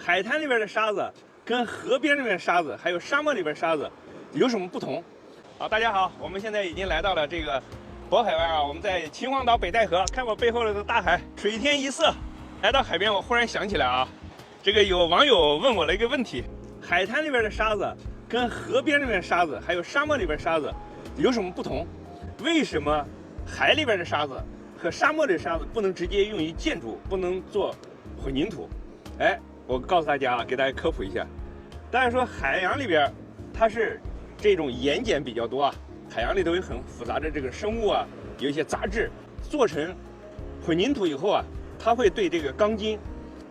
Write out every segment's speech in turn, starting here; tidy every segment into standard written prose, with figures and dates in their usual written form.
海滩里边的沙子跟河边里面的沙子，还有沙漠里边的沙子有什么不同？好，大家好，我们现在已经来到了这个渤海湾啊，我们在秦皇岛北戴河，看我背后的大海，水天一色。来到海边，我忽然想起来啊，这个有网友问我了一个问题：海滩里边的沙子跟河边里面的沙子，还有沙漠里边的沙子有什么不同？为什么海里边的沙子和沙漠里的沙子不能直接用于建筑，不能做混凝土？哎，我告诉大家啊，给大家科普一下。大家说海洋里边它是这种盐碱比较多啊，海洋里头有很复杂的这个生物啊，有一些杂质，做成混凝土以后啊，它会对这个钢筋、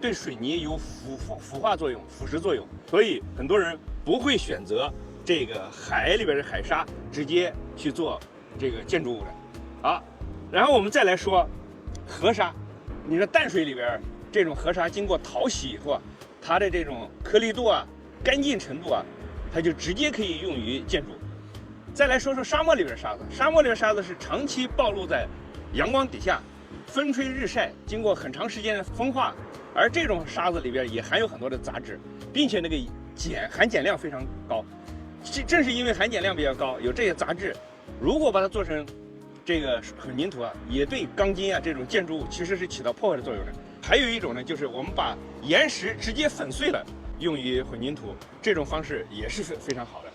对水泥有腐化作用、腐蚀作用，所以很多人不会选择这个海里边的海沙直接去做这个建筑物的。好，然后我们再来说河沙，你说淡水里边这种河沙经过淘洗以后啊，它的这种颗粒度啊、干净程度啊，它就直接可以用于建筑。再来说说沙漠里边的沙子，沙漠里边的沙子是长期暴露在阳光底下，风吹日晒，经过很长时间的风化，而这种沙子里边也含有很多的杂质，并且那个含碱量非常高。正是因为含碱量比较高，有这些杂质，如果把它做成这个混凝土啊，也对钢筋啊这种建筑物其实是起到破坏的作用的。还有一种呢，就是我们把岩石直接粉碎了，用于混凝土，这种方式也是非常好的。